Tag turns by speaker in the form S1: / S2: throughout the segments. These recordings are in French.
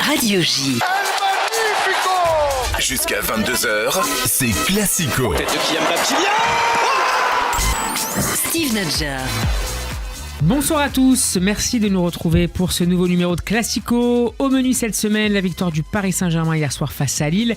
S1: Radio J.
S2: Jusqu'à 22h, c'est Classico.
S3: Tête de Kylian Mbappé.
S1: Steve Nadjar.
S4: Bonsoir à tous, merci de nous retrouver pour ce nouveau numéro de Classico. Au menu cette semaine, la victoire du Paris Saint-Germain hier soir face à Lille.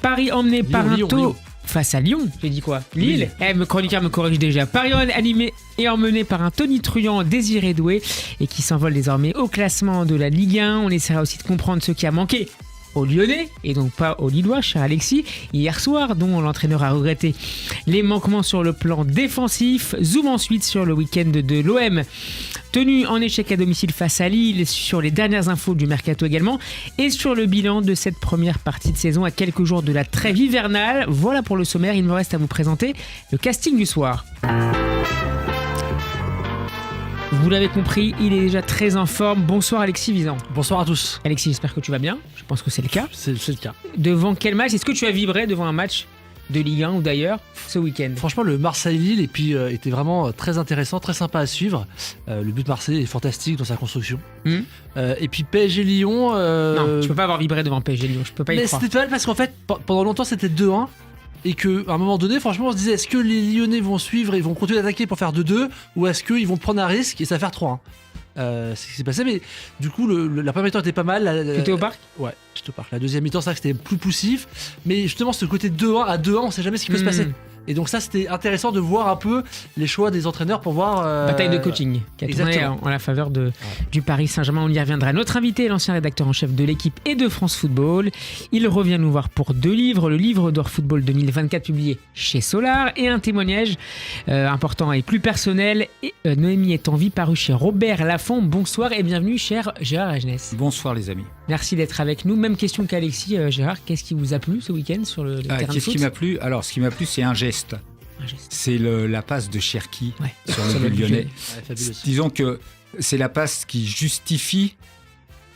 S4: Paris emmené par un taux... Face à Lyon, j'ai dit quoi ? Lille. Le chroniqueur me corrige déjà. Paris animé et emmené par un Tony Truant désiré doué et qui s'envole désormais au classement de la Ligue 1. On essaiera aussi de comprendre ce qui a manqué aux Lyonnais et donc pas aux Lillois, cher Alexis, hier soir, dont l'entraîneur a regretté les manquements sur le plan défensif. Zoom ensuite sur le week-end de l'OM, tenu en échec à domicile face à Lille, sur les dernières infos du mercato également, et sur le bilan de cette première partie de saison à quelques jours de la trêve hivernale. Voilà pour le sommaire, il me reste à vous présenter le casting du soir. Vous l'avez compris, il est déjà très en forme. Bonsoir Alexis Visan.
S5: Bonsoir à tous.
S4: Alexis, j'espère que tu vas bien. Je pense que c'est le cas.
S5: C'est le cas.
S4: Devant quel match ? Est-ce que tu as vibré devant un match de Ligue 1 ou d'ailleurs ce week-end ?
S5: Franchement, le Marseille-Lille était vraiment très intéressant, très sympa à suivre. Le but marseillais est fantastique dans sa construction. Et puis PSG-Lyon...
S4: Non, tu peux pas avoir vibré devant PSG-Lyon, je peux pas y croire.
S5: Mais c'était pas mal parce qu'en fait, pendant longtemps, c'était 2-1. Et qu'à un moment donné, franchement, on se disait, est-ce que les Lyonnais vont suivre et vont continuer d'attaquer pour faire 2-2 ou est-ce qu'ils vont prendre un risque et ça va faire 3-1 c'est ce qui s'est passé, mais du coup, la première mi-temps était pas mal.
S4: Tu étais au parc ?
S5: Ouais, j'étais au parc. La deuxième mi-temps, c'est vrai que c'était plus poussif. Mais justement, ce côté 2-1 à 2-1, on sait jamais ce qui peut se passer. Et donc ça, c'était intéressant de voir un peu les choix des entraîneurs pour voir...
S4: Bataille de coaching qui a tourné en la faveur du Paris Saint-Germain. On y reviendra. Notre invité est l'ancien rédacteur en chef de l'équipe et de France Football. Il revient nous voir pour 2 livres. Le livre d'or football 2024 publié chez Solar et un témoignage important et plus personnel. Noémie est en vie paru chez Robert Laffont. Bonsoir et bienvenue cher Gérard Agenès.
S6: Bonsoir les amis.
S4: Merci d'être avec nous. Même question qu'Alexis. Gérard, qu'est-ce qui vous a plu ce week-end sur le terrain de foot ?
S6: Qu'est-ce qui m'a plu ? Alors, ce qui m'a plu, c'est un geste. C'est la passe de Cherki sur le but lyonnais. Disons que c'est la passe qui justifie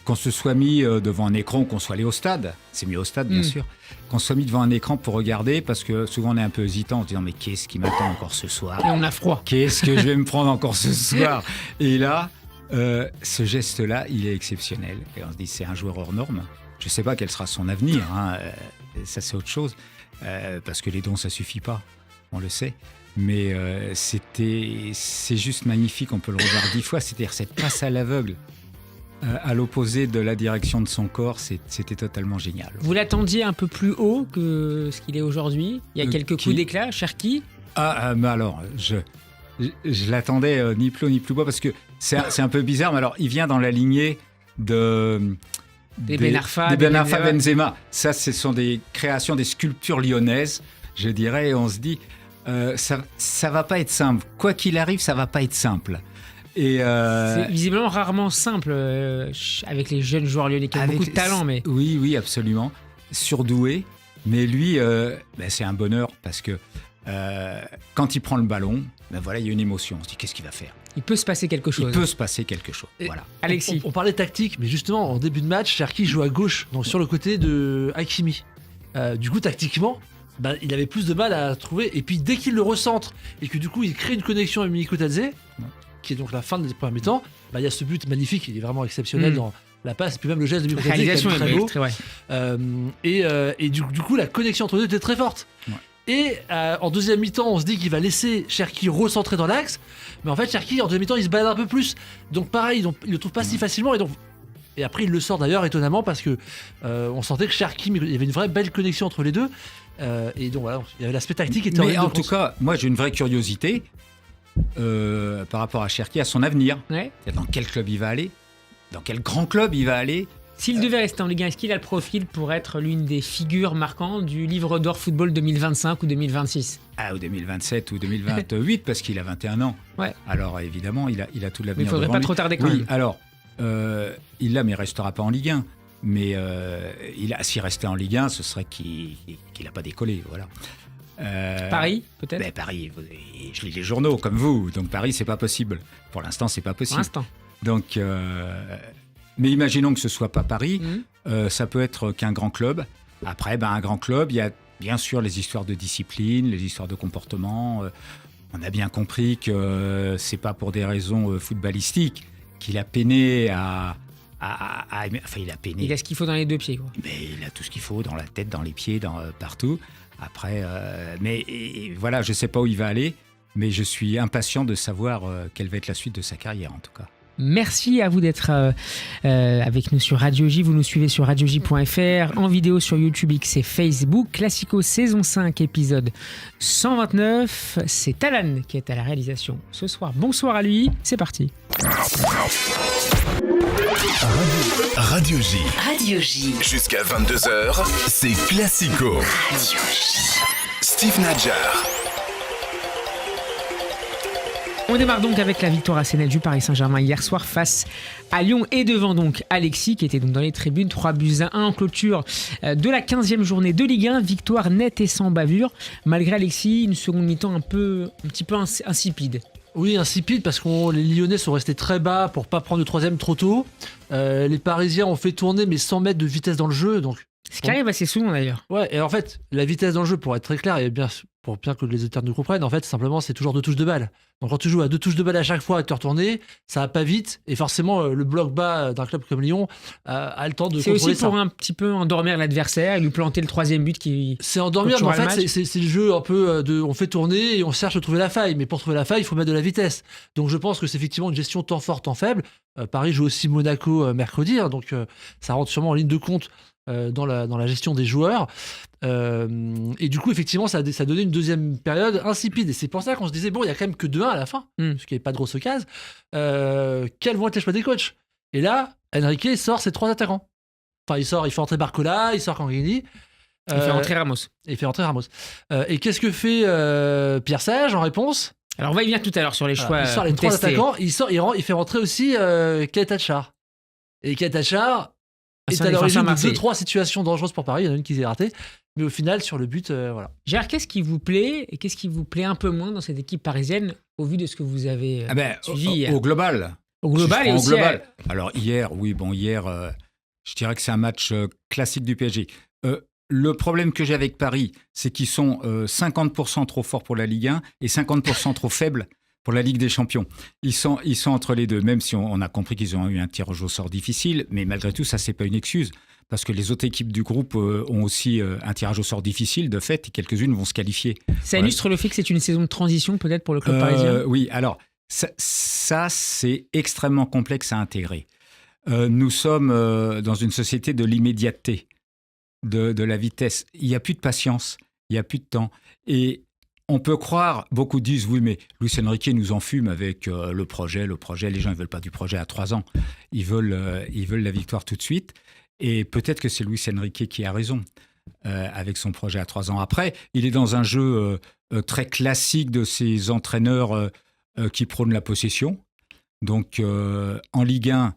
S6: qu'on se soit mis devant un écran, qu'on soit allé au stade. C'est mieux au stade, bien sûr. Qu'on soit mis devant un écran pour regarder, parce que souvent on est un peu hésitant en se disant mais qu'est-ce qui m'attend encore ce soir ?
S4: Et on a froid.
S6: Qu'est-ce que je vais me prendre encore ce soir ? Et là, ce geste-là, il est exceptionnel. Et on se dit c'est un joueur hors norme. Je ne sais pas quel sera son avenir. Ça, c'est autre chose. Parce que les dons, ça suffit pas, on le sait. Mais c'est juste magnifique, on peut le revoir 10 fois. C'est-à-dire cette passe à l'aveugle, à l'opposé de la direction de son corps, c'était totalement génial.
S4: Vous l'attendiez un peu plus haut que ce qu'il est aujourd'hui ? Il y a quelques coups d'éclat, Cherki ?
S6: Mais alors, je l'attendais ni plus haut ni plus bas, parce que c'est un peu bizarre. Mais alors, il vient dans la lignée des Ben Arfa, Benzema. Ça, ce sont des créations, des sculptures lyonnaises, je dirais. Et on se dit, ça va pas être simple. Quoi qu'il arrive, ça va pas être simple. Et
S4: c'est visiblement rarement simple avec les jeunes joueurs lyonnais qui ont beaucoup de talent. Mais...
S6: Oui, absolument. Surdoué. Mais lui, c'est un bonheur parce que quand il prend le ballon, il y a une émotion. On se dit, qu'est-ce qu'il va faire ?
S4: Il peut se passer quelque chose.
S6: Voilà.
S4: Alexis.
S5: On parlait tactique, mais justement, en début de match, Cherki joue à gauche, donc sur le côté de Hakimi. Du coup, tactiquement, il avait plus de mal à trouver. Et puis, dès qu'il le recentre et que du coup, il crée une connexion avec Mikotadze, qui est donc la fin de la première mi-temps, il y a ce but magnifique, il est vraiment exceptionnel dans la passe, et puis même le geste de Mikotadze qui est très beau. Et du coup, la connexion entre eux était très forte. Ouais. Et en deuxième mi-temps, on se dit qu'il va laisser Cherki recentrer dans l'axe. Mais en fait, Cherki, en deuxième mi-temps, il se balade un peu plus. Donc pareil, il le trouve pas si facilement. Et après, il le sort d'ailleurs étonnamment parce que on sentait que Cherki, il y avait une vraie belle connexion entre les deux. Et donc voilà, il y avait l'aspect tactique.
S6: Mais en tout cas, moi j'ai une vraie curiosité par rapport à Cherki, à son avenir. Ouais. Dans quel club il va aller ? Dans quel grand club il va aller ?
S4: S'il devait rester en Ligue 1, est-ce qu'il a le profil pour être l'une des figures marquantes du livre d'or football 2025 ou 2026 ?
S6: Ou 2027 ou 2028, parce qu'il a 21 ans. Ouais. Alors évidemment, il a tout l'avenir.
S4: Mais il ne faudrait pas trop tarder quand même.
S6: Alors, il ne restera pas en Ligue 1. Mais s'il restait en Ligue 1, ce serait qu'il n'a pas décollé. Voilà.
S4: Paris, peut-être ?
S6: Paris, je lis les journaux comme vous, donc Paris, c'est pas possible. Pour l'instant, c'est pas possible.
S4: Pour l'instant.
S6: Donc... mais imaginons que ce ne soit pas Paris, ça peut être qu'un grand club. Après, un grand club, il y a bien sûr les histoires de discipline, les histoires de comportement. On a bien compris que ce n'est pas pour des raisons footballistiques qu'il a peiné à Enfin, il a peiné.
S4: Il a ce qu'il faut dans les deux pieds, quoi.
S6: Mais il a tout ce qu'il faut dans la tête, dans les pieds, partout. Après, mais voilà, je ne sais pas où il va aller, mais je suis impatient de savoir quelle va être la suite de sa carrière, en tout cas.
S4: Merci à vous d'être avec nous sur Radio J. Vous nous suivez sur radioj.fr, en vidéo sur YouTube, X et Facebook. Classico saison 5, épisode 129. C'est Alan qui est à la réalisation ce soir. Bonsoir à lui, c'est parti.
S2: Radio J.
S1: Radio J.
S2: Jusqu'à 22h, c'est Classico.
S1: Radio J.
S2: Steve Nadjar.
S4: On démarre donc avec la victoire assénée du Paris Saint-Germain hier soir face à Lyon et devant donc Alexis qui était donc dans les tribunes, 3-1 en clôture de la 15e journée de Ligue 1, victoire nette et sans bavure, malgré Alexis, une seconde mi-temps un petit peu insipide.
S5: Oui, insipide parce que les Lyonnais sont restés très bas pour pas prendre le troisième trop tôt. Les Parisiens ont fait tourner mais sans mettre de vitesse dans le jeu, donc.
S4: Ce qui arrive assez souvent d'ailleurs.
S5: Ouais, et en fait, la vitesse dans le jeu, pour être très clair, et pour bien que les auditeurs nous comprennent, en fait, simplement, c'est toujours 2 touches de balle. Donc quand tu joues à 2 touches de balle à chaque fois et te retourner, ça va pas vite, et forcément, le bloc bas d'un club comme Lyon a le temps de contrôler ça.
S4: C'est aussi pour un petit peu endormir l'adversaire et lui planter le troisième but qui...
S5: C'est endormir, mais en fait, c'est le jeu un peu on fait tourner et on cherche à trouver la faille. Mais pour trouver la faille, il faut mettre de la vitesse. Donc je pense que c'est effectivement une gestion temps fort, temps faible. Paris joue aussi Monaco mercredi, donc ça rentre sûrement en ligne de compte dans la gestion des joueurs. Et du coup, effectivement, ça a donné une deuxième période insipide. Et c'est pour ça qu'on se disait, bon, il y a quand même que 2-1 à la fin, parce qu'il n'y avait pas de grosse occasion. Quels vont être les choix des coachs? Et là, Enrique sort ses 3 attaquants. Enfin, il fait entrer Barcola, il sort Canguini.
S4: Il fait rentrer Ramos.
S5: Et qu'est-ce que fait Pierre Sage en réponse?
S4: Alors, on va y venir tout à l'heure sur les choix.
S5: Il sort les 3 attaquants, il fait rentrer aussi Keita. Et Keita est à l'origine de 2-3 situations dangereuses pour Paris. Il y en a une qui s'est ratée. Mais au final, sur le but, voilà.
S4: Gérard, qu'est-ce qui vous plaît et qu'est-ce qui vous plaît un peu moins dans cette équipe parisienne au vu de ce que vous avez suivi
S6: au global.
S4: Au global et aussi.
S6: Alors hier, je dirais que c'est un match classique du PSG. Le problème que j'ai avec Paris, c'est qu'ils sont 50% trop forts pour la Ligue 1 et 50% trop faibles pour la Ligue des Champions. Ils sont entre les deux, même si on a compris qu'ils ont eu un tirage au sort difficile, mais malgré tout, ça, c'est pas une excuse, parce que les autres équipes du groupe ont aussi un tirage au sort difficile, de fait, et quelques-unes vont se qualifier.
S4: Ça illustre le fait que c'est une saison de transition, peut-être, pour le club parisien?
S6: Oui, alors, ça c'est extrêmement complexe à intégrer. Nous sommes dans une société de l'immédiateté, de la vitesse. Il n'y a plus de patience, il n'y a plus de temps. Et on peut croire, beaucoup disent, oui, mais Luis Enrique nous enfume avec le projet. Les gens ne veulent pas du projet à 3 ans. Ils veulent la victoire tout de suite. Et peut-être que c'est Luis Enrique qui a raison avec son projet à 3 ans. Après, il est dans un jeu très classique de ces entraîneurs qui prônent la possession. Donc, en Ligue 1,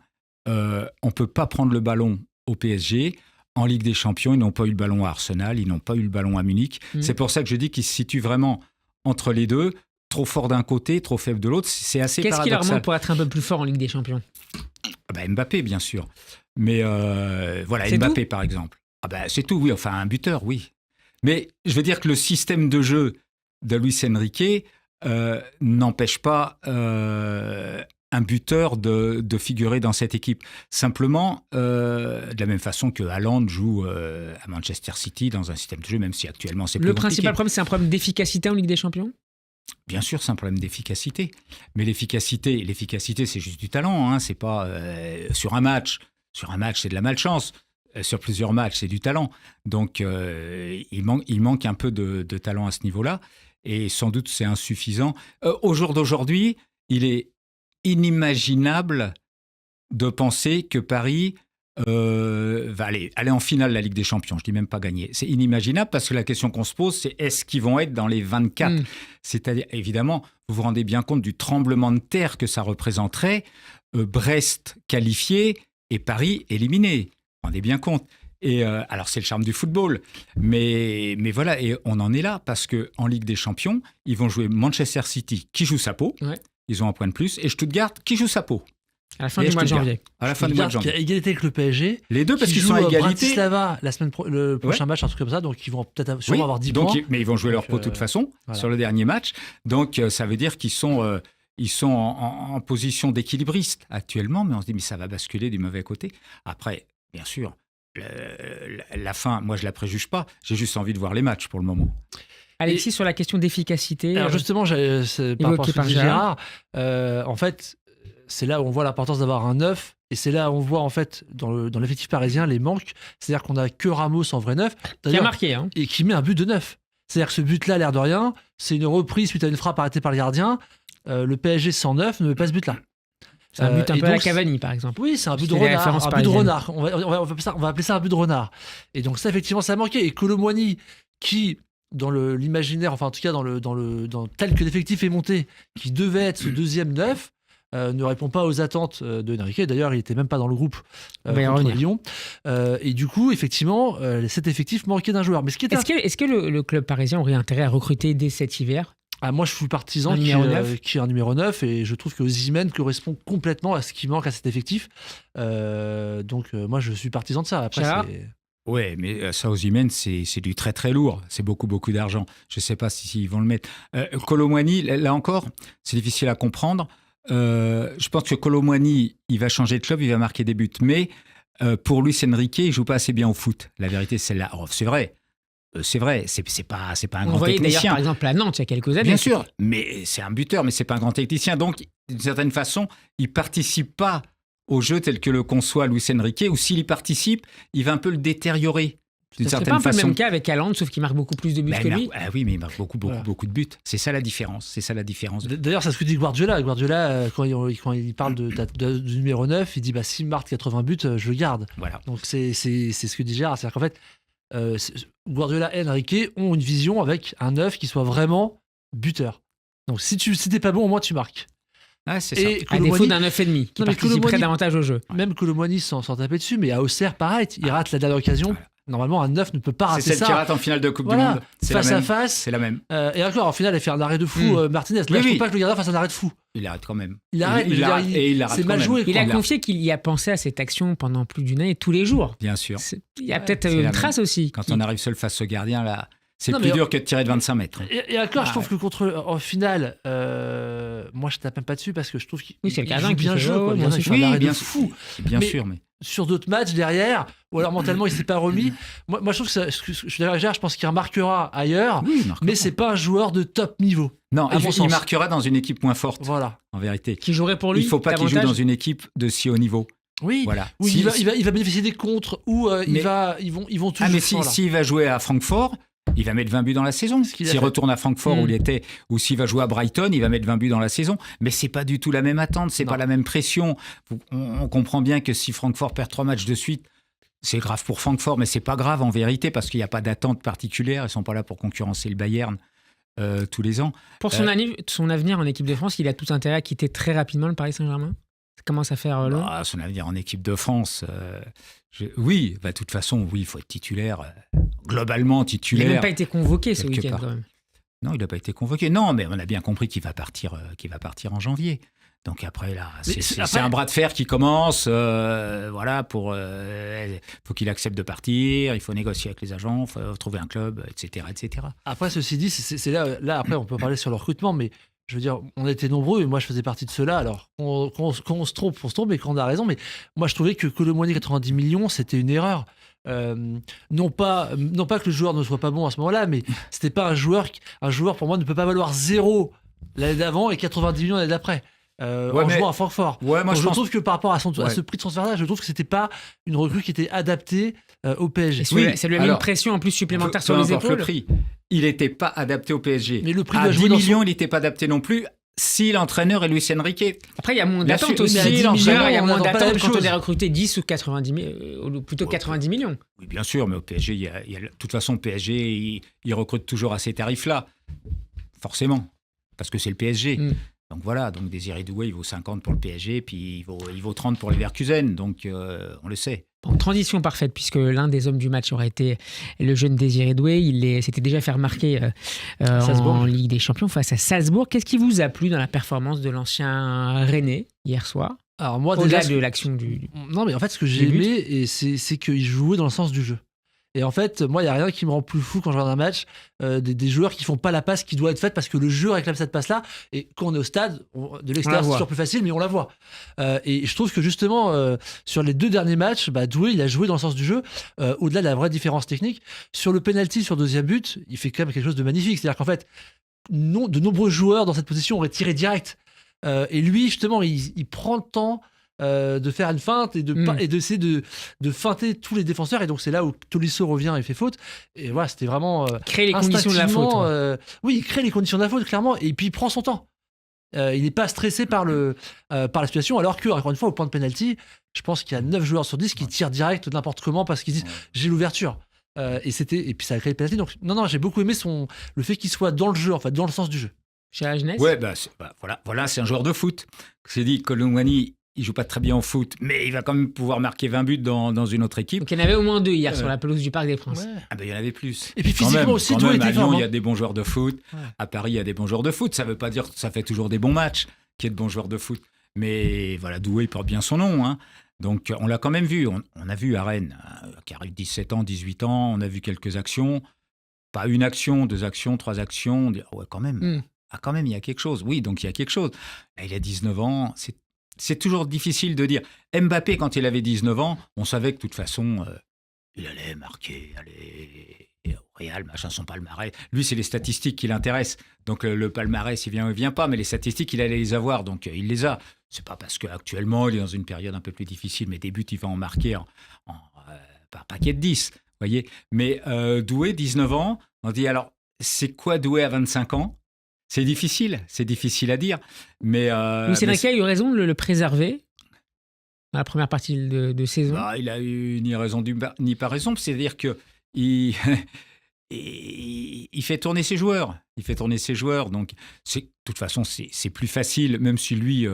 S6: on ne peut pas prendre le ballon au PSG. En Ligue des Champions, ils n'ont pas eu le ballon à Arsenal, ils n'ont pas eu le ballon à Munich. C'est pour ça que je dis qu'ils se situent vraiment entre les deux, trop fort d'un côté, trop faible de l'autre. C'est assez paradoxal.
S4: Qu'est-ce qui leur manque pour être un peu plus fort en Ligue des Champions?
S6: Mbappé, bien sûr. Mais voilà, c'est Mbappé, par exemple. C'est tout, oui. Enfin, un buteur, oui. Mais je veux dire que le système de jeu de Luis Enrique n'empêche pas un buteur de figurer dans cette équipe. Simplement, de la même façon que Haaland joue à Manchester City dans un système de jeu, même si actuellement c'est plus compliqué.
S4: Le principal problème, c'est un problème d'efficacité en Ligue des Champions?
S6: Bien sûr, c'est un problème d'efficacité. Mais l'efficacité, c'est juste du talent. Hein. C'est pas sur un match. Sur un match, c'est de la malchance. Sur plusieurs matchs, c'est du talent. Donc, il manque un peu de talent à ce niveau-là. Et sans doute, c'est insuffisant. Au jour d'aujourd'hui, il est inimaginable de penser que Paris va aller en finale de la Ligue des Champions. Je ne dis même pas gagner. C'est inimaginable parce que la question qu'on se pose, c'est est-ce qu'ils vont être dans les 24 C'est-à-dire, évidemment, vous vous rendez bien compte du tremblement de terre que ça représenterait. Brest qualifié et Paris éliminé. Vous vous rendez bien compte. Et alors, c'est le charme du football. Mais voilà, et on en est là parce qu'en Ligue des Champions, ils vont jouer Manchester City qui joue sa peau. Ouais. Ils ont un point de plus. Et Stuttgart qui joue sa peau.
S4: À la fin du mois de janvier.
S5: À la fin du mois de janvier. Qui a égalité avec le PSG.
S6: Les deux, parce qu'ils sont à égalité.
S5: Bratislava, le prochain match, un truc comme ça. Donc, ils vont peut-être sûrement avoir 10 points.
S6: Mais ils vont jouer leur peau de toute façon sur le dernier match. Donc, ça veut dire qu'ils sont ils sont en position d'équilibriste actuellement, mais on se dit mais ça va basculer du mauvais côté. Après, bien sûr, la fin, moi je la préjuge pas. J'ai juste envie de voir les matchs pour le moment.
S4: Alexis, sur la question d'efficacité.
S5: Alors justement, par rapport à ce que dit Gérard, en fait, c'est là où on voit l'importance d'avoir un 9, et c'est là où on voit en fait dans l'effectif parisien les manques. C'est-à-dire qu'on a que Ramos en vrai 9,
S4: qui a marqué, hein.
S5: et qui met un but de 9. C'est-à-dire que ce but-là, l'air de rien, c'est une reprise suite à une frappe arrêtée par le gardien. Le PSG 109 ne met pas ce but-là.
S4: C'est un but un peu à la Cavani, par exemple.
S5: Oui, c'est un but de renard. Un but de renard. On va appeler ça un but de renard. Et donc ça, effectivement, ça a manqué. Et Kolo Muani, qui, dans l'imaginaire, enfin en tout cas dans tel que l'effectif est monté, qui devait être ce deuxième 9, ne répond pas aux attentes de Enrique. D'ailleurs, il n'était même pas dans le groupe contre Lyon. Et du coup, effectivement, cet effectif manquait d'un joueur. Mais
S4: est-ce que le club parisien aurait intérêt à recruter dès cet hiver ?
S5: Moi, je suis partisan qui est un numéro 9, et je trouve que Osimhen correspond complètement à ce qui manque à cet effectif. Donc, moi, je suis partisan de ça. Après,
S6: ouais, mais ça, Osimhen, c'est du très très lourd. C'est beaucoup d'argent. Je ne sais pas s'ils vont le mettre. Kolo Muani, là encore, c'est difficile à comprendre. Je pense que Kolo Muani, il va changer de club, il va marquer des buts. Mais pour Luis Enrique, il ne joue pas assez bien au foot. La vérité, c'est celle-là. Oh, c'est vrai. C'est pas un grand
S4: technicien.
S6: D'ailleurs,
S4: par exemple, à Nantes, il y a quelques années.
S6: Bien sûr, mais c'est un buteur, mais c'est pas un grand technicien. Donc, d'une certaine façon, il participe pas au jeu tel que le conçoit Luis Enrique, ou s'il y participe, il va un peu le déteriorer.
S4: D'une certaine façon. C'est pas un peu le même cas avec Haaland, sauf qu'il marque beaucoup plus de buts que lui.
S6: Oui, mais il marque beaucoup de buts. C'est ça la différence.
S5: D'ailleurs, c'est ce que dit Guardiola. Guardiola, quand il parle du numéro 9, il dit s'il marque 80 buts, je le garde.
S6: Voilà.
S5: Donc, c'est ce que dit Gérard. C'est-à-dire qu'en fait, Guardiola et Enrique ont une vision avec un 9 qui soit vraiment buteur. Donc si t'es pas bon, au moins tu marques.
S6: Ah, c'est ça.
S4: À défaut d'un 9,5 qui participerait davantage au jeu.
S5: Même Kolo Muani s'en taper dessus, mais à Auxerre, pareil, il rate la dernière occasion. Voilà. Normalement, un 9 ne peut pas rater ça.
S6: C'est celle qui rate en finale de Coupe du Monde.
S5: Face à face.
S6: C'est la même.
S5: Et encore, en finale, elle fait un arrêt de fou, Martinez. Là, je trouve pas que le gardien fasse un arrêt de fou.
S6: Il arrête quand même.
S5: Il arrête, mais il arrête c'est mal joué.
S4: Il a confié qu'il y a pensé à cette action pendant plus d'une année, tous les jours.
S6: Bien sûr.
S4: Il y a peut-être une trace aussi.
S6: Quand on arrive seul face au gardien, là, c'est plus dur que de tirer de 25 mètres.
S5: Et encore, je trouve que en finale, moi, je tape même pas dessus parce que je trouve qu'il
S4: c'est le gardien qui
S5: bien joué.
S6: Oui, bien fou. Bien sûr, mais
S5: sur d'autres matchs derrière, ou alors mentalement il s'est pas remis. Moi je trouve que je suis d'accord avec Gérard, je pense qu'il remarquera ailleurs, mais c'est pas un joueur de top niveau.
S6: Non, il marquera dans une équipe moins forte.
S5: Voilà.
S6: En vérité.
S4: Qui jouerait pour lui.
S6: Il faut pas qu'il joue dans une équipe de si haut niveau.
S5: Oui.
S6: Voilà.
S5: Où il va bénéficier des contres, où ils vont toujours.
S6: Mais s'il va jouer à Francfort, il va mettre 20 buts dans la saison. S'il retourne à Francfort où il était, ou s'il va jouer à Brighton, il va mettre 20 buts dans la saison. Mais c'est pas du tout la même attente, c'est pas la même pression. On comprend bien que si Francfort perd 3 matchs de suite, c'est grave pour Francfort, mais c'est pas grave en vérité parce qu'il n'y a pas d'attente particulière. Ils sont pas là pour concurrencer le Bayern tous les ans.
S4: Pour son avenir en équipe de France, il a tout intérêt à quitter très rapidement le Paris Saint-Germain. Ça commence à faire long.
S6: Son avenir en équipe de France, oui, de toute façon, oui, il faut être titulaire, globalement titulaire.
S4: Il n'a même pas été convoqué ce week-end quand même.
S6: Non, il n'a pas été convoqué. Non, mais on a bien compris qu'il va partir en janvier. Donc après, là, c'est un bras de fer qui commence. Voilà, faut qu'il accepte de partir, il faut négocier avec les agents, il faut trouver un club, etc., etc.
S5: Après, ceci dit, c'est là, après, on peut parler sur le recrutement, mais je veux dire, on était nombreux, et moi, je faisais partie de ceux-là. Alors, quand on se trompe, mais quand on a raison. Mais moi, je trouvais que Kolo Muani 90 millions, c'était une erreur. Non pas que le joueur ne soit pas bon à ce moment-là, mais c'était pas un joueur pour moi ne peut pas valoir 0 l'année d'avant et 90 millions l'année d'après. Jouant à Francfort. Je trouve que par rapport à ce prix de transfert-là, je trouve que c'était pas une recrue qui était adaptée au PSG.
S4: Ça lui a mis une pression en plus supplémentaire sur les épaules.
S6: Le prix, il n'était pas adapté au PSG.
S5: Mais le prix
S6: à 10 millions, il n'était pas adapté non plus. Si l'entraîneur est Luis Enrique.
S4: Après, il y a moins d'attente aussi. Il y a moins d'attente quand on est recruté 10 ou 90 millions.
S6: Oui, bien sûr, mais au PSG, de toute façon, le PSG, il recrute toujours à ces tarifs-là. Forcément. Parce que c'est le PSG. Donc voilà, Désiré Doué, il vaut 50 pour le PSG, puis il vaut 30 pour les Leverkusen. Donc on le sait.
S4: Bon, transition parfaite, puisque l'un des hommes du match aurait été le jeune Désiré Doué. Il s'était déjà fait remarquer en Ligue des Champions face à Salzbourg. Qu'est-ce qui vous a plu dans la performance de l'ancien Rennais hier soir ?
S5: Alors moi,
S4: au-delà de l'action du...
S5: Non, mais en fait, ce que j'ai aimé, c'est qu'il jouait dans le sens du jeu. Et en fait, moi, il n'y a rien qui me rend plus fou quand je regarde un match, des joueurs qui font pas la passe qui doit être faite parce que le jeu réclame cette passe-là. Et quand on est au stade, de l'extérieur, c'est toujours plus facile, mais on la voit. Et je trouve que justement, sur les 2 derniers matchs, Doué, il a joué dans le sens du jeu, au-delà de la vraie différence technique. Sur le penalty, sur le 2e but, il fait quand même quelque chose de magnifique. C'est-à-dire qu'en fait, de nombreux joueurs dans cette position auraient tiré direct. Et lui, justement, il prend le temps de faire une feinte et d'essayer de feinter tous les défenseurs. Et donc, c'est là où Tolisso revient et fait faute. Et voilà, c'était vraiment.
S4: Créer les conditions de la faute.
S5: Oui, il crée les conditions de la faute, clairement. Et puis, il prend son temps. Il n'est pas stressé par la situation. Alors que, encore une fois, au point de pénalty, je pense qu'il y a 9 joueurs sur 10 qui tirent direct n'importe comment parce qu'ils disent j'ai l'ouverture. Et puis, ça a créé le pénalty. Donc, non, j'ai beaucoup aimé le fait qu'il soit dans le jeu, en fait, dans le sens du jeu.
S4: Chez la jeunesse.
S6: Ouais, voilà, c'est un joueur de foot. C'est dit, Colomwani, il joue pas très bien au foot, mais il va quand même pouvoir marquer 20 buts dans une autre équipe.
S4: Donc il y en avait au moins 2 hier sur la pelouse du Parc des Princes.
S5: Ouais.
S6: Ah ben il y en avait plus.
S5: Et puis physiquement aussi,
S6: Doué
S5: était
S6: à Lyon,
S5: fort.
S6: il y a des bons joueurs de foot. Ouais. À Paris, il y a des bons joueurs de foot. Ça veut pas dire que ça fait toujours des bons matchs qu'il y ait de bons joueurs de foot. Mais voilà, Doué porte bien son nom. Hein. Donc on l'a quand même vu. On a vu à Rennes, qui arrive 17 ans, 18 ans. On a vu quelques actions. Pas une action, 2 actions, 3 actions. Ouais, quand même. Ah, quand même, il y a quelque chose. Oui, donc il y a quelque chose. Là, il a 19 ans. C'est toujours difficile de dire. Mbappé, quand il avait 19 ans, on savait que de toute façon, il allait marquer, aller au Real, machin, son palmarès. Lui, c'est les statistiques qui l'intéressent. Donc le palmarès, il vient ou il vient pas, mais les statistiques, il allait les avoir, donc il les a. C'est pas parce qu'actuellement, il est dans une période un peu plus difficile, mais des buts, il va en marquer par paquet de 10. Voyez. Mais Doué, 19 ans, on dit alors, c'est quoi Doué à 25 ans ? C'est difficile à dire. Mais
S4: Luis Enrique a eu raison de le préserver dans la première partie de saison.
S6: Il a eu ni raison ni pas raison. C'est-à-dire qu'il il fait tourner ses joueurs. Donc, de toute façon, c'est plus facile, même si lui,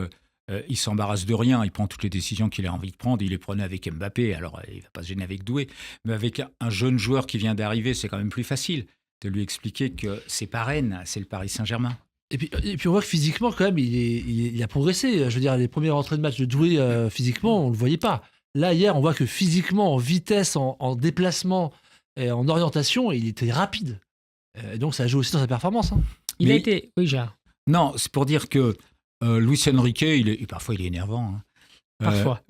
S6: il s'embarrasse de rien. Il prend toutes les décisions qu'il a envie de prendre. Il les prenait avec Mbappé. Alors, il ne va pas se gêner avec Doué. Mais avec un jeune joueur qui vient d'arriver, c'est quand même plus facile de lui expliquer que c'est pas Rennes, c'est le Paris Saint-Germain.
S5: Et puis on voit que physiquement, quand même, il a progressé. Je veux dire, les premières entrées de match de Doué, physiquement, on ne le voyait pas. Là, hier, on voit que physiquement, en vitesse, en déplacement et en orientation, il était rapide. Donc, ça joue aussi dans sa performance. Hein.
S4: Il a été... Oui, Gérard.
S6: Non, c'est pour dire que Luis Enrique, parfois, il est énervant. Hein.
S4: Parfois.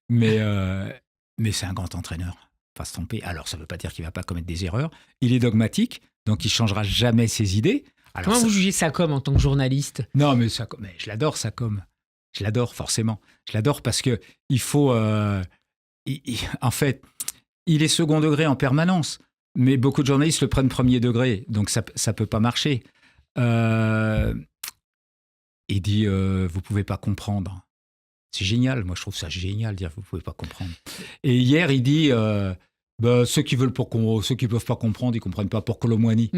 S6: Mais c'est un grand entraîneur. Pas se tromper. Alors, ça ne veut pas dire qu'il ne va pas commettre des erreurs. Il est dogmatique, donc il ne changera jamais ses idées. Alors,
S4: comment vous jugez sa com en tant que journaliste ?
S6: Non, mais je l'adore, sa com. Je l'adore, forcément. Je l'adore parce qu'il faut... en fait, il est second degré en permanence. Mais beaucoup de journalistes le prennent premier degré. Donc, ça ne peut pas marcher. Il dit, vous ne pouvez pas comprendre. C'est génial. Moi, je trouve ça génial, dire, vous ne pouvez pas comprendre. Et hier, il dit... ceux qui peuvent pas comprendre, ils comprennent pas pour Colomwani.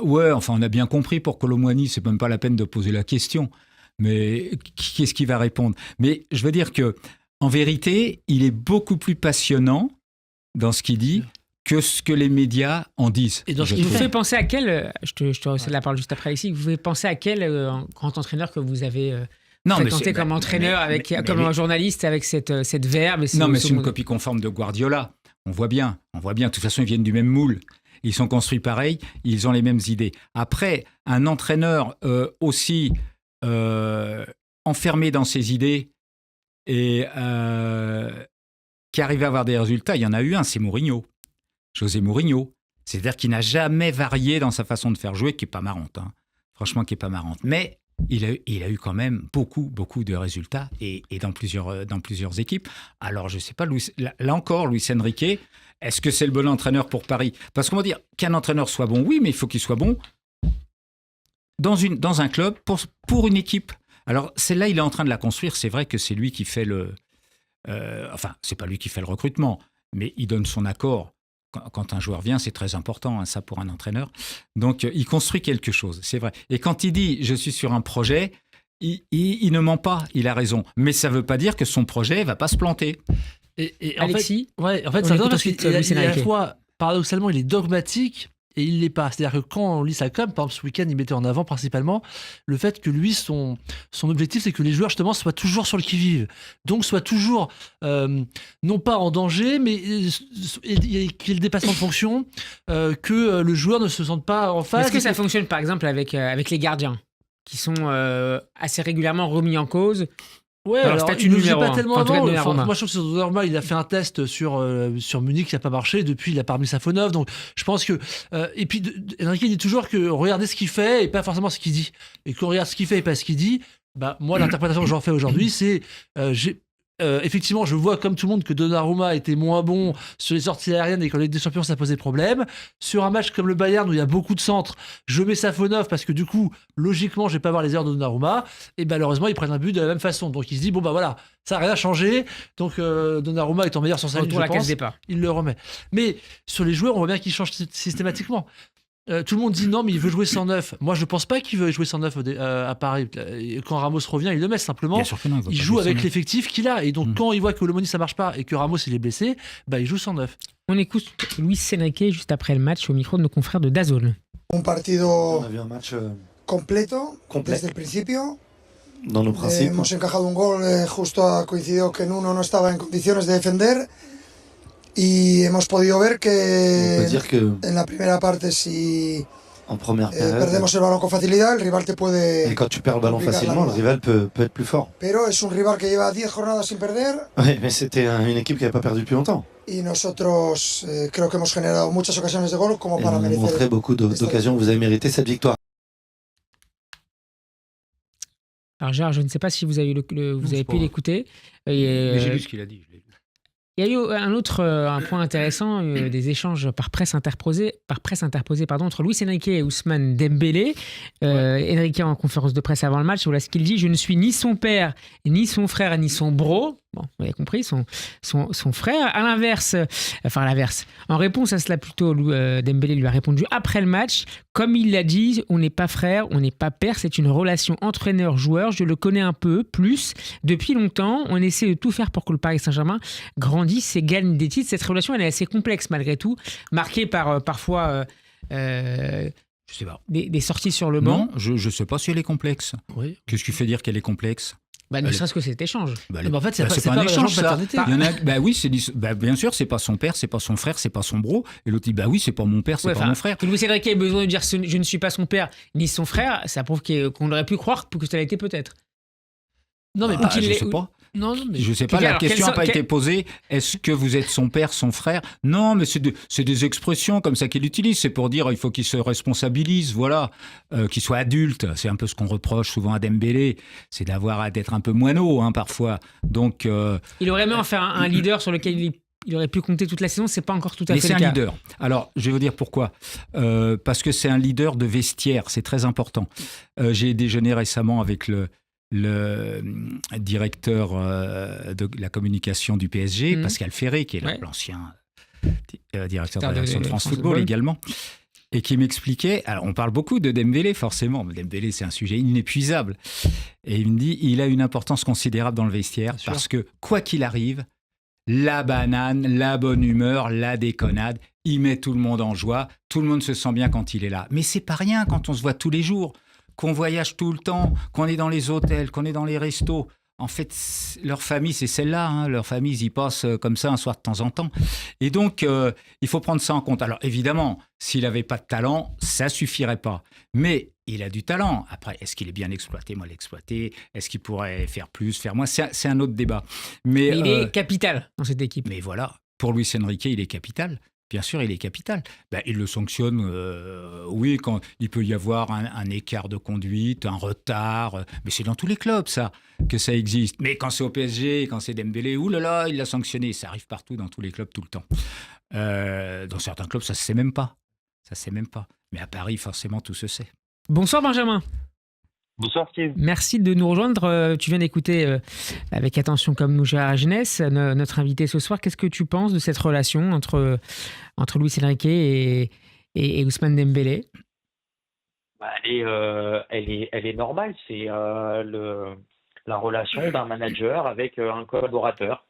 S6: Ouais, enfin on a bien compris pour Colomwani, c'est même pas la peine de poser la question. Mais qu'est-ce qu'il va répondre ? Mais je veux dire que en vérité, il est beaucoup plus passionnant dans ce qu'il dit que ce que les médias en disent.
S4: Et donc, il vous fait penser à quel je te recède la parole juste après ici. Vous pouvez penser à quel grand entraîneur que vous avez fréquenté comme entraîneur, comme un journaliste avec cette verve.
S6: Non, mais c'est une copie conforme de Guardiola. On voit bien. De toute façon, ils viennent du même moule. Ils sont construits pareil. Ils ont les mêmes idées. Après, un entraîneur aussi enfermé dans ses idées et qui arrive à avoir des résultats, il y en a eu un, c'est Mourinho. José Mourinho. C'est-à-dire qu'il n'a jamais varié dans sa façon de faire jouer, qui n'est pas marrante. Hein. Franchement, qui n'est pas marrante. Mais il a eu quand même beaucoup de résultats et dans plusieurs équipes. Alors, je ne sais pas, là encore, Luis Enrique, est-ce que c'est le bon entraîneur pour Paris ? Parce qu'on va dire qu'un entraîneur soit bon, oui, mais il faut qu'il soit bon dans un club pour une équipe. Alors, celle-là, il est en train de la construire. C'est vrai que c'est lui qui fait c'est pas lui qui fait le recrutement, mais il donne son accord. Quand un joueur vient, c'est très important, hein, ça, pour un entraîneur. Donc, il construit quelque chose, c'est vrai. Et quand il dit « je suis sur un projet », il ne ment pas, il a raison. Mais ça ne veut pas dire que son projet ne va pas se planter.
S4: Et Alexis,
S5: en fait c'est parce qu'à la fois, paradoxalement, il est dogmatique et il l'est pas. C'est-à-dire que quand on lit sa com, par exemple ce week-end, il mettait en avant principalement le fait que lui, son objectif, c'est que les joueurs justement soient toujours sur le qui-vive, donc soient toujours non pas en danger, mais qu'il y ait le dépassement de fonction, que le joueur ne se sente pas en phase.
S4: Est-ce que ça fonctionne par exemple avec les gardiens qui sont assez régulièrement remis en cause?
S5: Ouais,
S4: alors,
S5: alors
S4: statut
S5: il ne le faisait
S4: numéro
S5: pas
S4: un.
S5: tellement
S4: Enfin, en tout cas,
S5: avant.
S4: Donnarumma.
S5: Moi, je trouve que sur Donnarumma, il a fait un test sur Munich qui n'a pas marché. Depuis, il a pas remis Safonov. Donc, je pense que. Et puis, Enrique dit toujours que regardez ce qu'il fait et pas forcément ce qu'il dit. Et qu'on regarde ce qu'il fait et pas ce qu'il dit. Bah, moi, l'interprétation que j'en fais aujourd'hui, c'est. Effectivement, je vois comme tout le monde que Donnarumma était moins bon sur les sorties aériennes et qu'en Ligue des Champions, ça posait problème. Sur un match comme le Bayern où il y a beaucoup de centres, je mets Safonov parce que du coup, logiquement, je vais pas avoir les erreurs de Donnarumma. Et malheureusement, ils prennent un but de la même façon. Donc il se dit, bon bah voilà, ça n'a rien changé. Donc Donnarumma étant meilleur sur sa ligne,
S4: Retour à
S5: je
S4: la case
S5: pense,
S4: départ.
S5: il le remet. Mais sur les joueurs, on voit bien qu'ils changent systématiquement. Tout le monde dit non, mais il veut jouer 109. Moi, je pense pas qu'il veut jouer 109 à Paris. Quand Ramos revient, il le met simplement.
S6: Bien sûr que non,
S5: Il
S6: pas
S5: joue
S6: jouer
S5: avec
S6: 109.
S5: l'effectif qu'il a. Et donc, quand il voit que Lomoni ça marche pas et que Ramos il est blessé, bah, il joue 109.
S4: On écoute Luis Enrique juste après le match au micro de nos confrères de DAZN.
S3: Un partido
S7: On a vu un match
S3: completo
S7: Complet.
S3: desde el principio.
S7: dans nos principes.
S3: Hemos encajado un gol, justo ha coincidido que Nuno no estaba en condiciones de defender y hemos podido ver
S7: On peut
S3: que
S7: dire que
S3: en la primera parte si
S7: en première période,
S3: perdemos el balón con facilidad, el rival te
S7: et
S3: puede...
S7: quand tu perds le ballon
S3: complicar la
S7: facilement, le
S3: vida.
S7: rival peut être plus fort.
S3: Pero es un rival que lleva 10 jornadas sin perder
S7: Oui, mais c'était une équipe qui n'avait pas perdu depuis longtemps.
S3: y nosotros creo que hemos generado muchas ocasiones de gol como
S7: Et
S3: para
S7: on a montré
S3: merecer...
S7: beaucoup d'occasions. Vous avez mérité cette victoire.
S4: Alors Gérard, je ne sais pas si vous avez, vous avez pu l'écouter. Et,
S6: Mais j'ai lu ce qu'il a dit. Je l'ai lu.
S4: il y a eu un autre un point intéressant, des échanges par presse interposée entre Luis Enrique et Ousmane Dembélé. Enrique en conférence de presse avant le match, voilà ce qu'il dit: je ne suis ni son père, ni son frère, ni son bro. Bon, vous avez compris, son frère. À l'inverse, en réponse à cela plutôt, Dembélé lui a répondu après le match: comme il l'a dit, on n'est pas frère, on n'est pas père, c'est une relation entraîneur-joueur, je le connais un peu plus. Depuis longtemps, on essaie de tout faire pour que le Paris Saint-Germain grandisse et gagne des titres. Cette relation, elle est assez complexe malgré tout, marquée par parfois
S6: Je sais pas.
S4: des sorties sur le banc.
S6: Non, je ne sais pas si elle est complexe.
S5: Oui.
S6: Qu'est-ce qui fait dire qu'elle est complexe?
S4: Ne serait-ce que cet échange.
S6: Bah,
S5: Mais en fait, c'est pas
S6: un
S5: un
S6: échange,
S5: échange
S6: ça.
S5: paternité.
S6: Il y en a, bah oui, bien sûr, c'est pas son père, c'est pas son frère, c'est pas son bro. Et l'autre dit, bah oui, c'est pas mon père, c'est
S4: Ouais,
S6: pas mon frère.
S4: Que Luis Enrique ait besoin de dire je ne suis pas son père ni son frère, ça prouve qu'on aurait pu croire que ça l'a été peut-être.
S5: Non, mais
S6: Ah,
S5: qu'il
S6: je
S5: l'ait-
S6: sais pas.
S5: Non, mais
S6: Je sais pas,
S4: Alors,
S6: la question n'a
S4: quelle
S6: pas
S4: so-
S6: été posée. Est-ce que vous êtes son père, son frère? Non, mais c'est des expressions comme ça qu'il utilise. C'est pour dire il faut qu'il se responsabilise, voilà, qu'il soit adulte. C'est un peu ce qu'on reproche souvent à Dembélé, c'est d'être un peu moineau parfois. Donc,
S4: Il aurait aimé en faire un leader sur lequel il aurait pu compter toute la saison. C'est pas encore tout à
S6: mais
S4: fait
S6: c'est
S4: le
S6: un
S4: cas.
S6: leader. Alors, je vais vous dire pourquoi. Parce que c'est un leader de vestiaire, c'est très important. J'ai déjeuné récemment avec le directeur de la communication du PSG, Pascal Ferré, qui est
S4: Ouais.
S6: l'ancien directeur de
S4: De
S6: la rédaction de France
S4: France
S6: Football
S4: Football.
S6: également, et qui m'expliquait, alors on parle beaucoup de Dembélé forcément, mais Dembélé c'est un sujet inépuisable, et il me dit, il a une importance considérable dans le vestiaire,
S5: sûr.
S6: parce que quoi qu'il arrive, la banane, la bonne humeur, la déconnade, il met tout le monde en joie, tout le monde se sent bien quand il est là. Mais c'est pas rien quand on se voit tous les jours, qu'on voyage tout le temps, qu'on est dans les hôtels, qu'on est dans les restos. En fait, leur famille, c'est celle-là. Leur famille, ils y passent comme ça un soir de temps en temps. Et donc, il faut prendre ça en compte. Alors, évidemment, s'il n'avait pas de talent, ça suffirait pas. Mais il a du talent. Après, est-ce qu'il est bien exploité? Moi, l'exploiter. Est-ce qu'il pourrait faire plus, faire moins? C'est un autre débat. Mais
S4: Il est capital dans cette équipe.
S6: mais voilà, pour Luis Enrique, il est capital. Bien sûr, il est capital. Il le sanctionne, oui, quand il peut y avoir un écart de conduite, un retard. Mais c'est dans tous les clubs, ça, que ça existe. Mais quand c'est au PSG, quand c'est Dembélé, oulala, il l'a sanctionné. Ça arrive partout, dans tous les clubs, tout le temps. Dans certains clubs, ça ne se sait même pas. Ça se sait même pas. Mais à Paris, forcément, tout se sait.
S4: Bonsoir Benjamin.
S8: Bonsoir Steve.
S4: Merci de nous rejoindre. Tu viens d'écouter avec attention comme nous Gérard Jeunesse, notre invité ce soir. Qu'est-ce que tu penses de cette relation entre Luis Enrique et Ousmane Dembélé?
S8: Elle est normale. C'est la relation d'un manager avec un collaborateur.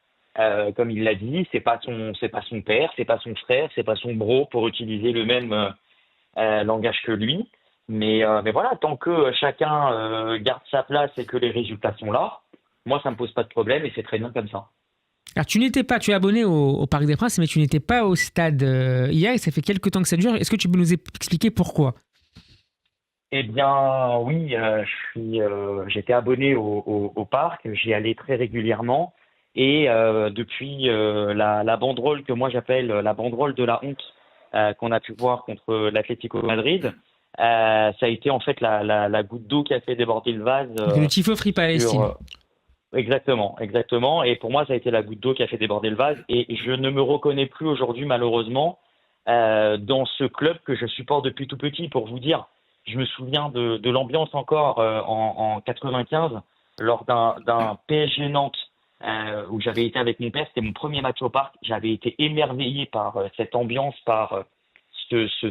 S8: Comme il l'a dit, c'est pas son père, c'est pas son frère, c'est pas son bro, pour utiliser n'engage que lui. Mais voilà, tant que chacun garde sa place et que les résultats sont là, moi, ça me pose pas de problème et c'est très bien comme ça.
S4: Alors, tu es abonné au Parc des Princes, mais tu n'étais pas au stade hier et ça fait quelques temps que ça dure. Est-ce que tu peux nous expliquer pourquoi ?
S8: Eh bien, oui, j'étais abonné au parc, j'y allais très régulièrement et depuis la banderole que moi j'appelle la banderole de la honte qu'on a pu voir contre l'Atlético Madrid, ça a été en fait la goutte d'eau qui a fait déborder le vase.
S4: Le tifo Free Palestine.
S8: Exactement. Et pour moi, ça a été la goutte d'eau qui a fait déborder le vase. Et je ne me reconnais plus aujourd'hui, malheureusement, dans ce club que je supporte depuis tout petit. Pour vous dire, je me souviens de l'ambiance encore en 95, lors d'un PSG Nantes, où j'avais été avec mon père. C'était mon premier match au parc. J'avais été émerveillé par cette ambiance, par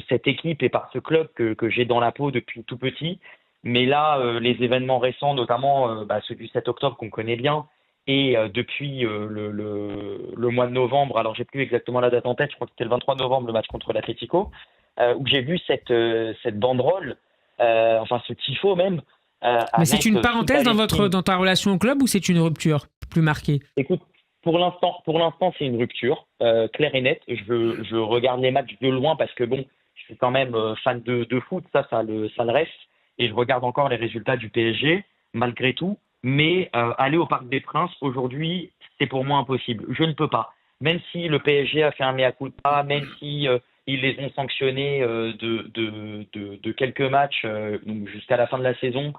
S8: cette équipe et par ce club que j'ai dans la peau depuis tout petit. Mais là, les événements récents, notamment ceux du 7 octobre qu'on connaît bien, et depuis le mois de novembre, alors j'ai plus exactement la date en tête, je crois que c'était le 23 novembre, le match contre l'Atlético, où j'ai vu cette banderole, ce tifo même.
S4: Mais c'est une parenthèse dans ta relation au club ou c'est une rupture plus marquée ?
S8: Écoute, pour l'instant, c'est une rupture claire et nette. Je regarde les matchs de loin parce que bon, je suis quand même fan de foot, ça le reste. Et je regarde encore les résultats du PSG, malgré tout. Mais aller au Parc des Princes, aujourd'hui, c'est pour moi impossible. Je ne peux pas. Même si le PSG a fait un mea culpa, même si ils les ont sanctionnés de quelques matchs jusqu'à la fin de la saison,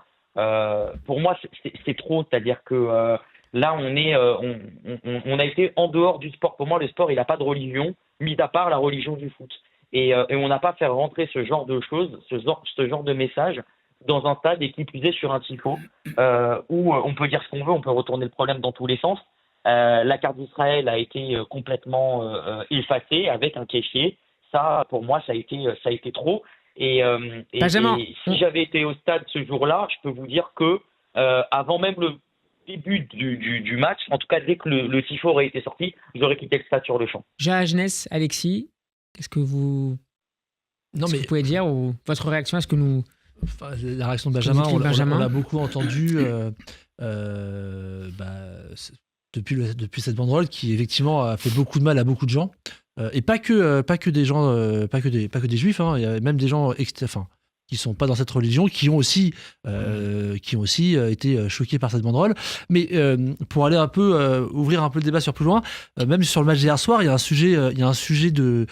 S8: pour moi, c'est trop. C'est-à-dire que là, on a été en dehors du sport. Pour moi, le sport, il n'a pas de religion, mis à part la religion du foot. Et on n'a pas fait rentrer ce genre de choses, ce genre de messages dans un stade et qui plus est sur un tifo où on peut dire ce qu'on veut, on peut retourner le problème dans tous les sens. La carte d'Israël a été complètement effacée avec un kéfier. Ça, pour moi, ça a été trop. Et si j'avais été au stade ce jour-là, je peux vous dire que avant même le début du match, en tout cas dès que le tifo aurait été sorti, j'aurais quitté le stade sur le champ.
S4: Agnès, Alexis, qu'est-ce que vous pouvez dire ou votre réaction à ce que nous...
S5: La réaction de Benjamin, on l'a beaucoup entendu depuis cette banderole qui effectivement a fait beaucoup de mal à beaucoup de gens et pas que des gens, pas que des juifs. Il y a même des gens qui sont pas dans cette religion qui ont aussi été choqués par cette banderole. Mais pour aller un peu ouvrir un peu le débat sur plus loin, même sur le match d'hier soir, il y a un sujet de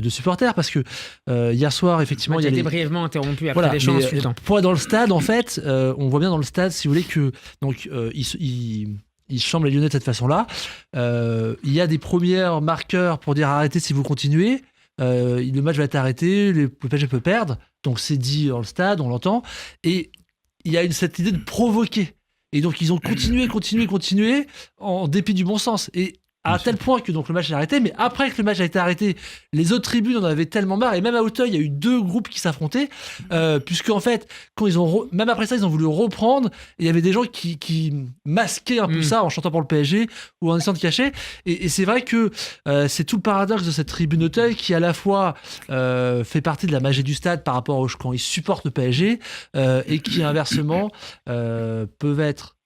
S5: supporters parce que hier soir effectivement il y a
S4: été brièvement interrompu après des chants insultants.
S5: Pour être dans le stade en fait, on voit bien dans le stade si vous voulez que donc ils chambrent les Lyonnais de cette façon-là. Il y a des premiers marqueurs pour dire arrêtez si vous continuez. Le match va être arrêté, le PSG peut perdre, donc c'est dit dans le stade, on l'entend, et il y a cette idée de provoquer, et donc ils ont continué en dépit du bon sens, et à tel point que donc le match est arrêté, mais après que le match a été arrêté, les autres tribunes en avaient tellement marre, et même à Auteuil, il y a eu deux groupes qui s'affrontaient, puisque en fait, quand même après ça, ils ont voulu reprendre, et il y avait des gens qui masquaient un peu ça en chantant pour le PSG, ou en essayant de cacher, et c'est vrai que c'est tout le paradoxe de cette tribune Auteuil, qui à la fois fait partie de la magie du stade par rapport quand ils supportent le PSG, et qui inversement peuvent être,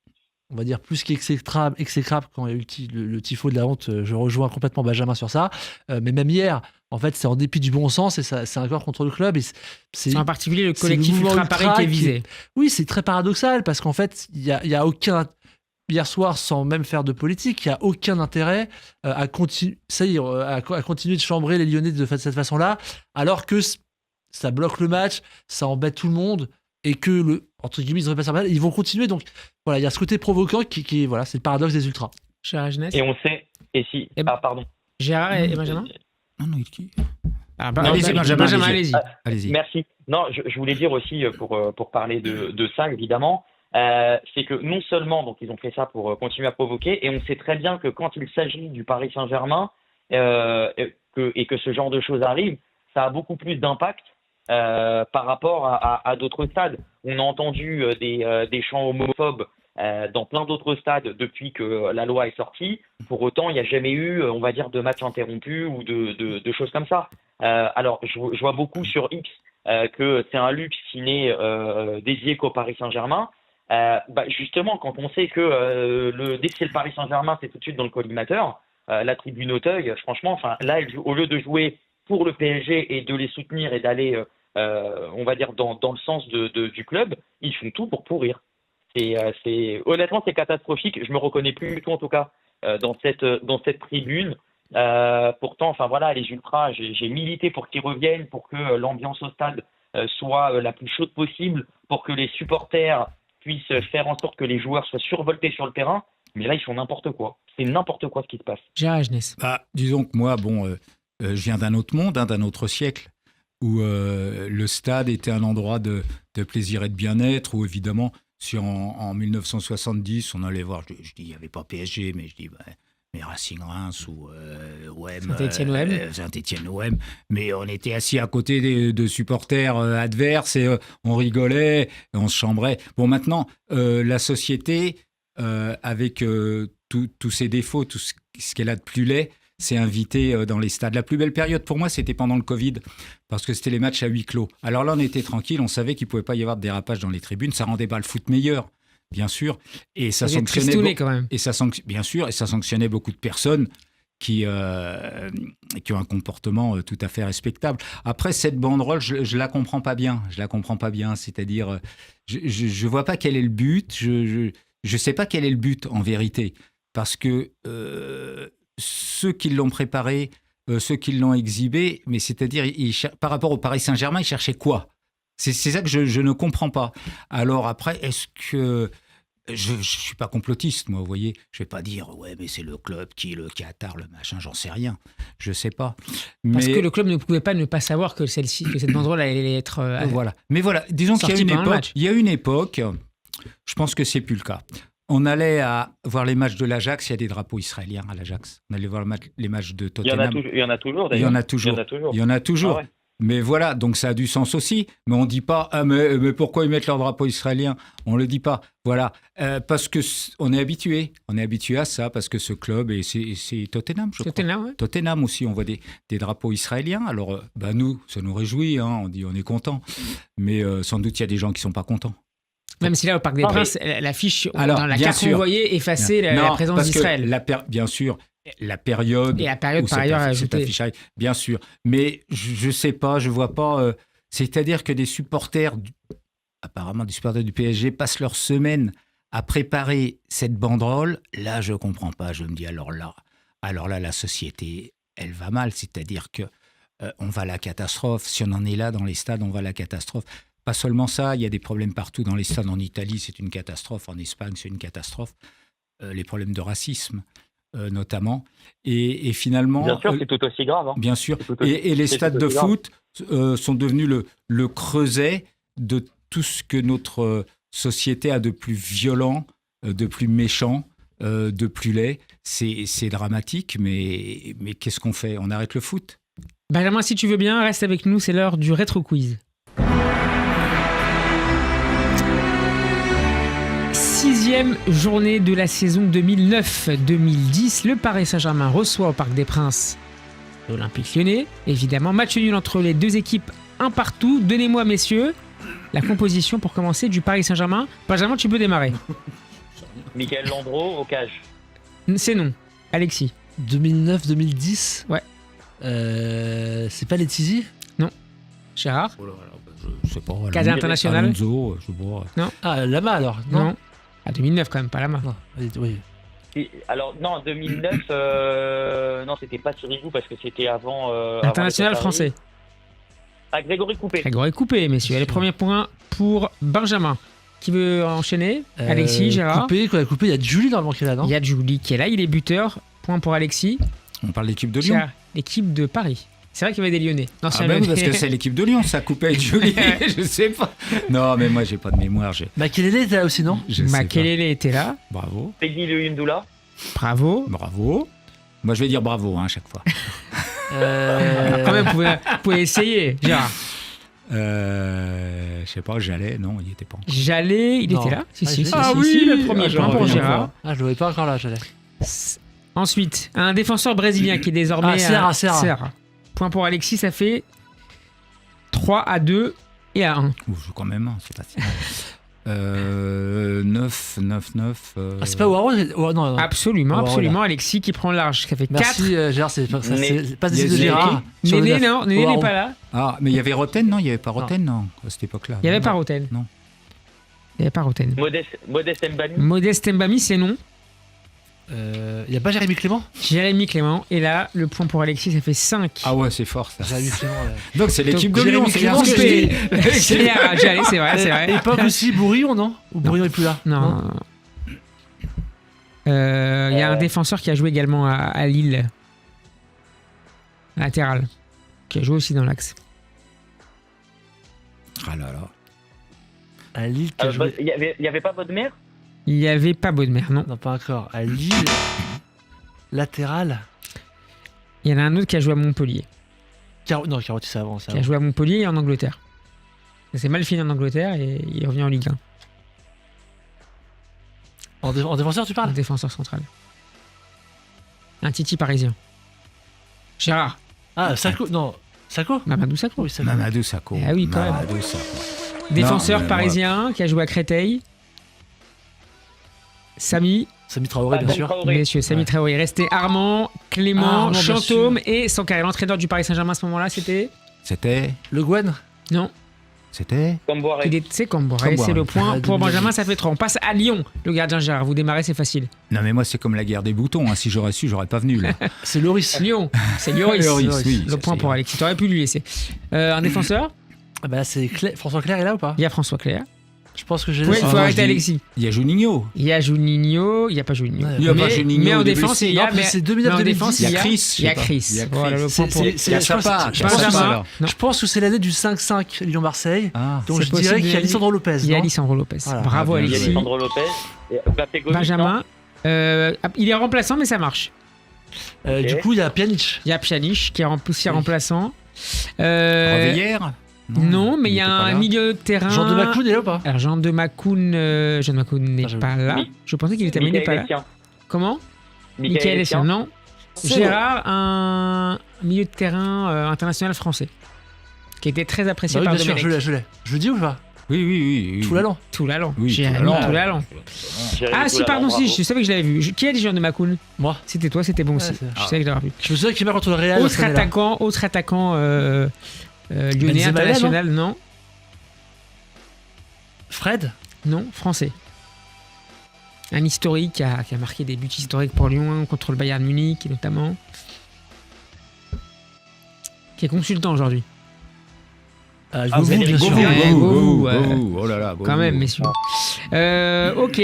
S5: on va dire, plus qu'exécrable quand il y a eu le tifo de la honte. Je rejoins complètement Benjamin sur ça. Mais même hier, en fait, c'est en dépit du bon sens et c'est encore contre le club. Et
S4: c'est en particulier le collectif Ultra Paris qui est visé.
S5: Oui, c'est très paradoxal parce qu'en fait, il y a aucun... Hier soir, sans même faire de politique, il n'y a aucun intérêt à continuer de chambrer les Lyonnais de cette façon-là, alors que ça bloque le match, ça embête tout le monde, et que entre guillemets, ils devraient pas mal, ils vont continuer. Donc voilà, il y a ce côté provoquant qui voilà, c'est le paradoxe des ultras.
S4: Cher Agnès.
S8: Et on sait, pardon.
S4: Gérard et Benjamin.
S6: Non, qui
S4: allez-y, Benjamin,
S6: allez-y.
S8: Merci. Non, je voulais dire aussi, pour parler de ça, évidemment, c'est que non seulement donc ils ont fait ça pour continuer à provoquer, et on sait très bien que quand il s'agit du Paris Saint-Germain et que ce genre de choses arrive, ça a beaucoup plus d'impact par rapport à d'autres stades. On a entendu des chants homophobes dans plein d'autres stades depuis que la loi est sortie. Pour autant, il n'y a jamais eu, on va dire, de matchs interrompus ou de choses comme ça. Alors, je vois beaucoup sur X que c'est un luxe qui n'est dédié qu'au Paris Saint-Germain. Justement, quand on sait que dès que c'est le Paris Saint-Germain, c'est tout de suite dans le collimateur, la tribune Auteuil, franchement, enfin là, au lieu de jouer pour le PSG et de les soutenir et d'aller, on va dire, dans le sens du club, ils font tout pour pourrir. Honnêtement, c'est catastrophique. Je me reconnais plus du tout, en tout cas, dans cette tribune. Pourtant, enfin voilà, les ultras, j'ai milité pour qu'ils reviennent, pour que l'ambiance au stade soit la plus chaude possible, pour que les supporters puissent faire en sorte que les joueurs soient survoltés sur le terrain. Mais là, ils font n'importe quoi. C'est n'importe quoi ce qui se passe.
S4: Gérard Jeunesse.
S6: Disons que moi, je viens d'un autre monde, d'un autre siècle, où le stade était un endroit de plaisir et de bien-être, où évidemment, si en 1970, on allait voir, je dis, il n'y avait pas PSG, mais je dis, mais Racing Reims ou OM, Saint-Étienne OM, mais on était assis à côté de supporters adverses et on rigolait, et on se chambrait. Bon, maintenant, la société, avec tous ses défauts, tout ce qu'elle a de plus laid, s'est invitée dans les stades. La plus belle période pour moi, c'était pendant le Covid, parce que c'était les matchs à huis clos. Alors là, on était tranquille, on savait qu'il ne pouvait pas y avoir de dérapage dans les tribunes, ça rendait pas le foot meilleur. Bien sûr, et ça sanctionnait
S4: quand même.
S6: Bien sûr, et ça sanctionnait beaucoup de personnes qui ont un comportement tout à fait respectable. Après, cette banderole, je la comprends pas bien. C'est-à-dire, je vois pas quel est le but. Je sais pas quel est le but en vérité, parce que ceux qui l'ont préparé, ceux qui l'ont exhibé, mais c'est-à-dire, par rapport au Paris Saint-Germain, ils cherchaient quoi ? C'est ça que je ne comprends pas. Alors après, est-ce que... Je ne suis pas complotiste, moi, vous voyez. Je ne vais pas dire, ouais, mais c'est le club qui est le Qatar, le machin, j'en sais rien. Je ne sais pas.
S4: Parce que le club ne pouvait pas ne pas savoir que cette banderole allait être...
S6: Voilà. Mais voilà, disons qu'il y a une époque, je pense que ce n'est plus le cas. On allait voir les matchs de l'Ajax, il y a des drapeaux israéliens à l'Ajax. On allait voir les matchs de Tottenham.
S8: Il y en a toujours, d'ailleurs.
S6: Il y en a toujours. Ah ouais. Mais voilà, donc ça a du sens aussi. Mais on ne dit pas, mais pourquoi ils mettent leur drapeau israélien ? On ne le dit pas. Voilà, parce qu'on est habitué. On est habitué à ça, parce que ce club, et c'est Tottenham, je crois. Ouais. Tottenham aussi, on voit des drapeaux israéliens. Alors, nous, ça nous réjouit, hein, on dit on est content. Mais sans doute, il y a des gens qui ne sont pas contents.
S4: Même si là, au Parc des Princes, l'affiche, dans la carte qu'on voyait, effaçait la présence d'Israël.
S6: Bien sûr. La période
S4: par ailleurs ajoutée.
S6: Bien sûr, mais je sais pas, je vois pas. C'est-à-dire que des supporters, apparemment des supporters du PSG, passent leur semaine à préparer cette banderole. Là, je comprends pas. Je me dis alors là, la société, elle va mal. C'est-à-dire que on va à la catastrophe. Si on en est là dans les stades, on va à la catastrophe. Pas seulement ça, il y a des problèmes partout dans les stades. En Italie, c'est une catastrophe. En Espagne, c'est une catastrophe. Les problèmes de racisme. Notamment, et finalement...
S8: Bien sûr, c'est tout aussi grave. Hein.
S6: Bien sûr, et les stades de foot sont devenus le creuset de tout ce que notre société a de plus violent, de plus méchant, de plus laid. C'est dramatique, mais qu'est-ce qu'on fait ? On arrête le foot ?
S4: Benjamin, si tu veux bien, reste avec nous, c'est l'heure du rétro-quiz. 6e journée de la saison 2009-2010, le Paris Saint-Germain reçoit au Parc des Princes l'Olympique Lyonnais. Évidemment, match nul entre les deux équipes, un partout. Donnez-moi, messieurs, la composition pour commencer du Paris Saint-Germain. Benjamin, tu peux démarrer.
S8: Michael Landreau au cage.
S4: C'est non. Alexis.
S5: 2009-2010
S4: Ouais.
S5: C'est pas les Tizi ?
S4: Non. Gérard.
S6: Je sais pas.
S4: Casé international.
S6: Alonso, je sais pas.
S4: Non.
S5: Ah, Lama alors ? Non.
S4: À 2009 quand même, pas Lama.
S5: Non, oui.
S8: Alors non, 2009, non, c'était pas Sirigu parce que c'était avant.
S4: International français.
S8: Grégory Coupé.
S4: Grégory Coupé, messieurs. Les premiers points pour Benjamin. Qui veut enchaîner ? Alexis, Gérard.
S5: Coupé, il y a Julie dans le banc qui est là, non ?
S4: Il y a Julie qui est là, il est buteur. Point pour Alexis.
S6: On parle de l'équipe de Lyon.
S4: L'équipe de Paris. C'est vrai qu'il y avait des Lyonnais.
S6: Oui, parce que c'est l'équipe de Lyon, ça Coupé et Julie, je sais pas. Non, mais moi, j'ai pas de mémoire.
S5: Makelele était là aussi, non ?
S4: Makelele était là.
S6: Bravo.
S8: Peggy Le Yundoula.
S4: Bravo.
S6: Moi, je vais dire bravo à chaque fois.
S4: Quand même, vous pouvez essayer, Gérard.
S6: Je sais pas, Jallet, non, il était pas encore.
S4: Jallet, il était là. Si,
S6: oui,
S4: le premier point pour Gérard.
S5: Je le voyais pas encore là, Jallet.
S4: Ensuite, un défenseur brésilien qui est désormais
S5: Serra.
S4: Point pour Alexis, ça fait 3-2 et à 1.
S6: Ouf, quand même, hein, c'est pas si mal. 9.
S5: Ah, c'est pas Waro non.
S4: Absolument,
S5: Oh,
S4: absolument. Alexis qui prend large. Ça fait 4.
S5: Merci Gérard, c'est pas des
S6: Yes,
S5: de Gérard. Sur le
S4: Néné,
S5: 9.
S4: non, Néné
S5: Waro.
S4: n'est pas là.
S6: Ah, mais il y avait Roten, non? Il n'y avait pas Roten, non, à cette époque-là.
S4: Il n'y avait
S6: Non.
S4: pas Roten.
S6: Non.
S4: Il n'y avait pas Roten.
S8: Modeste Mbani.
S4: Modeste Mbami, c'est non.
S5: Il n'y a pas Jérémy Clément?
S4: Jérémy Clément. Et là, le point pour Alexis, ça fait 5.
S6: Ah ouais, c'est fort, ça.
S5: Jérémy Clément.
S6: Donc, c'est l'équipe de
S5: Jérémy
S6: Lyon, c'est
S5: Clément,
S6: bien ce que je dis.
S4: C'est bien, allez, c'est vrai, c'est vrai.
S5: Époque aussi Bourillon, non? Ou Bourillon est plus là?
S4: Non. Il y a un défenseur qui a joué également à Lille. Latéral. Qui a joué aussi dans l'axe.
S6: Ah là là.
S5: À Lille, qui a joué...
S8: Il y avait pas Bodmer?
S4: Il n'y avait pas Baudemer, non.
S5: Non, pas encore. À Lille, latéral.
S4: Il y en a un autre qui a joué à Montpellier.
S5: Non, Carotti, c'est avant.
S4: Qui a joué à Montpellier et en Angleterre. Ça s'est mal fini en Angleterre et il revient en Ligue 1.
S5: En défenseur, tu
S4: Un
S5: parles?
S4: défenseur central. Un Titi parisien. Gérard.
S5: Ah, Sako? Non. Sako?
S4: Mamadou Sakho.
S5: Oui, Sako.
S6: Mamadou Sakho.
S4: Ah oui, quand même.
S6: Mamadou Sakho.
S4: Défenseur
S6: Non, mais
S4: parisien qui a joué à Créteil. Samy.
S5: Samy Traoré, bien sûr.
S4: Messieurs, Samy
S5: Ouais.
S4: Traoré. Restait Armand, Clément,
S5: Armand, bien
S4: Chantôme et Sankaré. L'entraîneur du Paris Saint-Germain à ce moment-là, c'était.
S6: C'était.
S5: Le Gwen?
S4: Non.
S6: C'était.
S8: Comboiré.
S4: C'est Comboiré. C'est le point. Pour Benjamin, ça fait 3. On passe à Lyon. Le gardien Gérard. Vous démarrez, c'est facile.
S6: Non, mais moi, c'est comme la guerre des boutons. Hein. Si j'aurais su, j'aurais pas venu, là.
S5: C'est Loris.
S4: Lyon. C'est Lloris.
S6: Lloris, oui,
S4: Le
S6: ça,
S4: point
S6: c'est-
S4: pour Alexis. T'aurais pu lui laisser. Un défenseur.
S5: Ah bah là, c'est François Clair est là ou pas?
S4: Il y a François Clair.
S5: Je pense que j'ai...
S4: Oui, il faut
S6: moi,
S4: arrêter
S6: je dis-
S4: Alexis.
S6: Il y a Juninho.
S4: Il y a Juninho. Il n'y a pas Juninho.
S5: Ouais,
S6: il y a
S4: mais,
S6: pas Juninho
S4: mais en
S6: au début,
S4: défense,
S6: si.
S4: il y a.
S5: Non, puis c'est 2009,
S4: mais en
S5: 2010.
S4: défense,
S6: Il y a Chris.
S4: Il y a
S6: je sais pas.
S4: Chris.
S6: Il y a Chris.
S4: Voilà le point pour.
S6: Il y a Chapa.
S5: je pense
S4: Benjamin.
S6: que
S4: Non.
S5: Je pense que c'est l'année du 5-5 Lyon-Marseille.
S6: Ah.
S5: Donc
S4: C'est
S5: je dirais
S4: possible,
S5: qu'il y a Lisandro Lopez.
S4: Il y a
S5: non
S4: Lisandro Lopez.
S5: Voilà.
S4: Bravo
S6: Ah, bien
S8: Il y a
S4: Alexis.
S6: joué.
S8: Lisandro Lopez. Et Mbappé Gomis,
S4: Benjamin. Il est remplaçant, mais ça marche.
S8: Ok.
S5: Du coup, il y a Pjanic.
S4: Il y a Pjanic qui est aussi
S5: Oui.
S4: remplaçant.
S6: Reveillère
S4: Non, mais il y a
S6: était pas
S4: un
S6: là.
S4: milieu de terrain.
S5: Jean de Macoun est là ou pas?
S4: Alors Jean de Macoun n'est
S5: Ah, j'avoue.
S4: pas là.
S8: Mi-
S4: Je pensais qu'il était mais il n'est pas là.
S8: Etienne.
S4: Comment
S8: Michael
S4: Etienne,
S8: Etienne.
S4: non. Gérard, un milieu de terrain international français qui était très apprécié
S5: Bah oui,
S4: par
S5: bien sûr,
S4: Domenech.
S5: je l'ai. Je le dis ou pas?
S6: Oui.
S5: Tout l'allant.
S4: Toulalan.
S6: Oui,
S4: Jérémy
S6: Toulalan.
S4: Toulalan.
S8: Jérémy
S4: Ah si,
S8: Toulalan,
S4: pardon, si,
S8: bravo.
S4: je savais que je l'avais vu. Qui a dit Jean de Macoun?
S5: Moi.
S4: C'était toi, c'était bon aussi.
S5: c'est-
S4: Je savais que je l'avais vu.
S5: Je me souviens qu'il marque contre le Real.
S4: Autre attaquant lyonnais
S5: Benzema,
S4: international, non.
S5: Fred?
S4: Non, français. Un historique qui a marqué des buts historiques pour Lyon contre le Bayern Munich notamment. Qui est consultant aujourd'hui.
S5: Govou, bien sûr.
S4: Govou,
S6: Oh là là.
S4: Quand même, messieurs. Ok,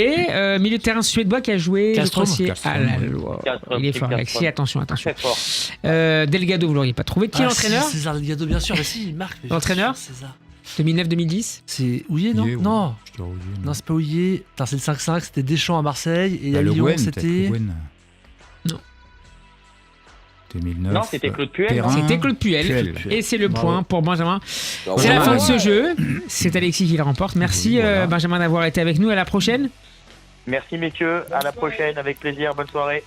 S4: milieu de terrain suédois qui a joué
S5: Castrom.
S4: à la loi.
S8: Castrom,
S4: Il est fort,
S8: Castrom.
S4: Alexis. Attention.
S8: Très fort.
S4: Delgado, vous l'auriez pas trouvé. Qui est l'entraîneur
S5: Si, César Delgado, bien sûr. Mais si, il marque. mais bien
S4: L'entraîneur
S5: sûr, César.
S4: 2009-2010.
S5: C'est Houillet, non? Non. Non, c'est pas Houillet. Putain, c'est le 5-5. C'était Deschamps à Marseille. Et à Lyon, c'était.
S4: Non.
S6: 2009.
S8: Non, c'était Claude Puel.
S6: Perrin.
S4: C'était Claude Puel. Et c'est le
S5: Bravo.
S4: point pour Benjamin.
S8: non
S4: C'est la
S6: ouais.
S4: fin de ce jeu. C'est Alexis qui le remporte. Merci
S6: Oui, voilà.
S4: Benjamin d'avoir été avec nous. À la prochaine.
S8: Merci messieurs, à la prochaine, avec plaisir, bonne soirée.